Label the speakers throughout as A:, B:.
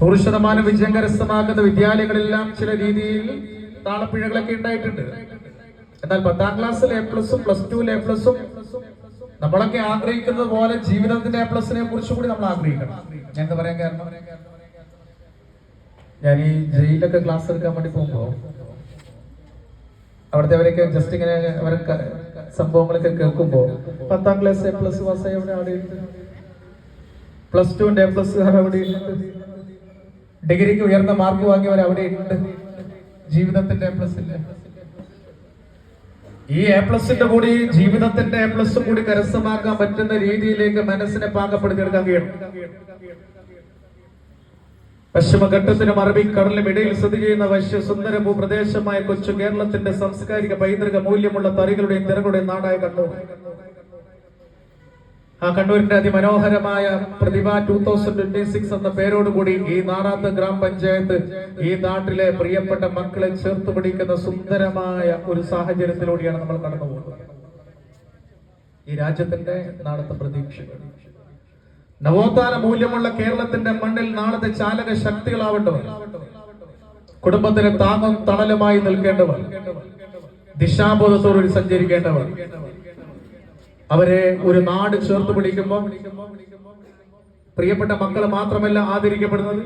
A: 100% വിജയം കരസ്ഥമാക്കുന്ന വിദ്യാലയങ്ങളെല്ലാം ചില രീതിയിൽ താളപ്പിഴകളൊക്കെ ഉണ്ടായിട്ടുണ്ട്. എന്നാൽ 10ാം ക്ലാസ്സിൽ A+ഉം +2 A+ഉം നമ്മളൊക്കെ ആഗ്രഹിക്കുന്നത് പോലെ ജീവിതത്തിന്റെ A+നെ കുറിച്ച് കൂടി നമ്മൾ ആഗ്രഹിക്കണം. ഞാൻ എന്താ പറയാൻ കാരണം, ഞാൻ ഈ ജയിലൊക്കെ ക്ലാസ് എടുക്കാൻ വേണ്ടി പോകുമ്പോ അവിടുത്തെ അവരൊക്കെ ജസ്റ്റ് ഇങ്ങനെ അവരൊക്കെ സംഭവങ്ങളൊക്കെ കേൾക്കുമ്പോ 10ാം ക്ലാസ് A+ പാസ്സായി അവിടെ ഉണ്ട്, +2 A+ അവിടെ ഉണ്ട്, ഡിഗ്രിക്ക് ഉയർന്ന മാർക്ക് വാങ്ങിയവർ അവിടെ ഉണ്ട്. ജീവിതത്തിന്റെ A+ ഇല്ല. ഈ A+ന്റെ കൂടി ജീവിതത്തിന്റെ A+ കൂടി കരസ്ഥമാക്കാൻ പറ്റുന്ന രീതിയിലേക്ക് മനസ്സിനെ പാകപ്പെടുത്തിയെടുക്കാൻ കഴിയണം. പശ്ചിമഘട്ടത്തിനും അറബിക്കടലിനും ഇടയിൽ സ്ഥിതി ചെയ്യുന്ന വശ്യസുന്ദര ഭൂപ്രദേശമായ കൊച്ചു കേരളത്തിന്റെ സാംസ്കാരിക പൈതൃക മൂല്യമുള്ള തറികളുടെയും തിരകളുടെയും നാടായ കണ്ണൂർ. ആ കണ്ണൂരിന്റെ അതിമനോഹരമായ പ്രതിഭ 2026 എന്ന പേരോടുകൂടി ഈ നാറാത്ത് ഗ്രാമപഞ്ചായത്ത് ഈ നാട്ടിലെ പ്രിയപ്പെട്ട മക്കളെ ചേർത്ത് പിടിക്കുന്ന സുന്ദരമായ ഒരു സാഹചര്യത്തിലൂടെയാണ് നമ്മൾ കടന്നു പോകുന്നത്. ഈ രാജ്യത്തിന്റെ നാളത്തെ പ്രതീക്ഷകൾ, നവോത്ഥാന മൂല്യമുള്ള കേരളത്തിന്റെ മണ്ണിൽ നാളത്തെ ചാലക ശക്തികളാവേണ്ടവർ, കുടുംബത്തിന് താങ്ങും തണലുമായി നിൽക്കേണ്ടവർ, ദിശാബോധത്തോടുകൂടി സഞ്ചരിക്കേണ്ടവർ, അവരെ ഒരു നാട് ചേർത്ത് പിടിക്കുമ്പോൾ പ്രിയപ്പെട്ട മക്കൾ മാത്രമല്ല ആദരിക്കപ്പെടുന്നത്,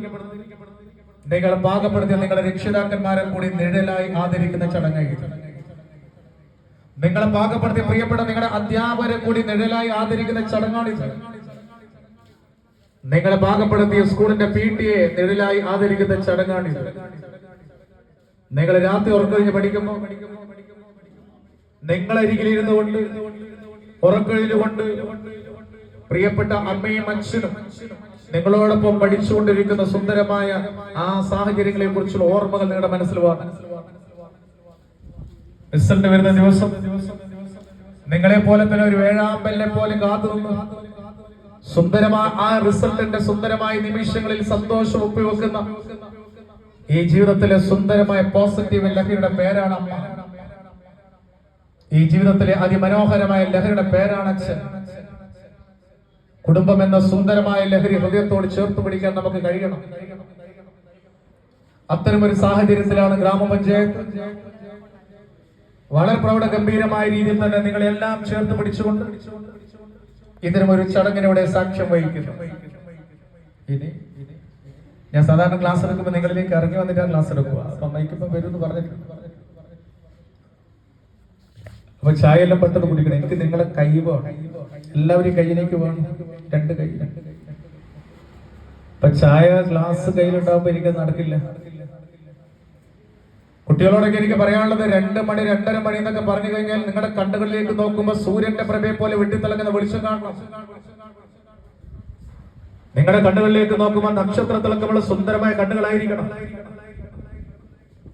A: നിങ്ങളെ പാകപ്പെടുത്തിയ നിങ്ങളുടെ രക്ഷിതാക്കന്മാരെ കൂടി നിഴലായി ആദരിക്കുന്ന ചടങ്ങായിരിക്കും. നിങ്ങളെ പാകപ്പെടുത്തിയ പ്രിയപ്പെട്ട നിങ്ങളുടെ അധ്യാപകരെ കൂടി നിഴലായി ആദരിക്കുന്ന ചടങ്ങാണിത്. നിങ്ങളെ പാകപ്പെടുത്തിയ സ്കൂളിന്റെ PTA നിഴലായി ആദരിക്കുന്ന ചടങ്ങാണിത്. നിങ്ങൾ രാത്രി ഉറക്കഴിഞ്ഞ് പഠിക്കുമ്പോൾ നിങ്ങളരികിലിരുന്നു കൊണ്ട് ഉറക്കഴിലുകൊണ്ട് പ്രിയപ്പെട്ട അമ്മയും അച്ഛനും നിങ്ങളോടൊപ്പം പഠിച്ചുകൊണ്ടിരിക്കുന്ന സുന്ദരമായ ആ സാഹചര്യങ്ങളെ കുറിച്ചുള്ള ഓർമ്മകൾ നിങ്ങളുടെ മനസ്സിൽ വന്നു. റിസൾട്ട് വരുന്ന ദിവസം നിങ്ങളെ പോലെ തന്നെ ഒരു വേഴാമ്പലിനെ പോലെ കാത്തുനിന്ന് സുന്ദരമായ ആ റിസൾട്ടിന്റെ സുന്ദരമായ നിമിഷങ്ങളിൽ സന്തോഷം ഒപ്പിവെക്കുന്ന ഈ ജീവിതത്തിലെ സുന്ദരമായ പോസിറ്റീവ് ലഹരിയുടെ പേരാണ് അമ്മ. ഈ ജീവിതത്തിലെ അതിമനോഹരമായ ലഹരിയുടെ പേരാണ് അച്ഛൻ. കുടുംബം എന്ന സുന്ദരമായ ലഹരി ഹൃദയത്തോട് ചേർത്ത് പിടിക്കാൻ നമുക്ക് കഴിയണം. അത്തരമൊരു സാഹചര്യത്തിലാണ് ഗ്രാമപഞ്ചായത്ത് വളരെ പ്രൗഢഗംഭീരമായ രീതിയിൽ തന്നെ നിങ്ങളെല്ലാം ചേർത്ത് പിടിച്ചുകൊണ്ട് ഇത്തരമൊരു ചടങ്ങിനൂടെ സാക്ഷ്യം വഹിക്കുന്നു. ഇനി ഞാൻ സാധാരണ ക്ലാസ് എടുക്കുമ്പോൾ നിങ്ങളിലേക്ക് ഇറങ്ങി വന്നിട്ടാണ് ക്ലാസ് എടുക്കുക. അപ്പൊ മൈക്കിപ്പം വരും എന്ന് പറഞ്ഞിട്ടുണ്ട്. അപ്പൊ ചായ എല്ലാം പെട്ടെന്ന് കുടിക്കണം. എനിക്ക് നിങ്ങളെ കൈ വേണം, എല്ലാവരും കയ്യിലേക്ക് വേണം, 2 കൈ. അപ്പൊ ചായ ഗ്ലാസ് കയ്യിലുണ്ടാവുമ്പോ എനിക്ക് നടക്കില്ല. കുട്ടികളോടൊക്കെ എനിക്ക് പറയാനുള്ളത് 2 മണി 2:30 മണി എന്നൊക്കെ പറഞ്ഞു കഴിഞ്ഞാൽ നിങ്ങളുടെ കണ്ണുകളിലേക്ക് നോക്കുമ്പോൾ സൂര്യന്റെ പ്രഭയെ പോലെ വെട്ടിത്തിളങ്ങുന്ന വെളിച്ചം കാണണം. നിങ്ങളുടെ കണ്ണുകളിലേക്ക് നോക്കുമ്പോൾ നക്ഷത്രത്തിളക്കമുള്ള സുന്ദരമായ കണ്ണുകളായിരിക്കണം.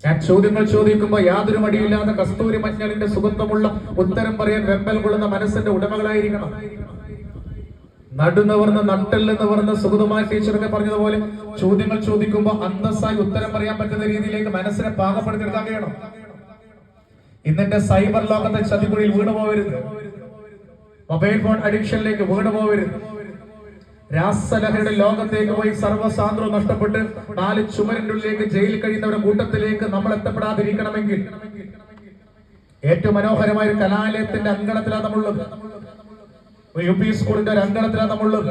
A: ഞാൻ ചോദ്യങ്ങൾ ചോദിക്കുമ്പോൾ യാതൊരു മടിയില്ലാതെ കസ്തൂരി മഞ്ഞളിന്റെ സുഗന്ധമുള്ള ഉത്തരം പറയാൻ വെമ്പൽ കൊള്ളുന്ന മനസ്സിന്റെ ഉടമകളായിരിക്കണം. നടുന്നവർന്ന് നട്ടെല്ലെന്ന് പറഞ്ഞ സുഗതമായ ടീച്ചറൊക്കെ പറഞ്ഞതുപോലെ ചോദ്യങ്ങൾ ചോദിക്കുമ്പോൾ അന്തസ്സായി ഉത്തരം പറയാൻ പറ്റുന്ന രീതിയിലേക്ക് മനസ്സിനെ പാകപ്പെടുത്തിയെടുക്കാൻ കഴിയണം. ഇന്നെന്റെ സൈബർ ലോകത്തെ ചതിക്കുഴിയിൽ വീണുപോകരുത്. Mobile phone അഡിക്ഷനിലേക്ക് വീണുപോകരുത്. രാസലഹരിയുടെ ലോകത്തേക്ക് പോയി സർവ്വസാന്ദ്രവും നഷ്ടപ്പെട്ട് 4 ചുമരിന്റെ ഉള്ളിലേക്ക് ജയിലിൽ കഴിയുന്നവരുടെ കൂട്ടത്തിലേക്ക് നമ്മൾ എത്തപ്പെടാതിരിക്കണമെങ്കിൽ ഏറ്റവും മനോഹരമായ ഒരു കലാലയത്തിന്റെ അങ്കണത്തിലാണ് നമ്മളുള്ളത്. ഒരു UP സ്കൂളിന്റെ ഒരു അങ്കണത്തിലാണ് നമ്മളുള്ളത്.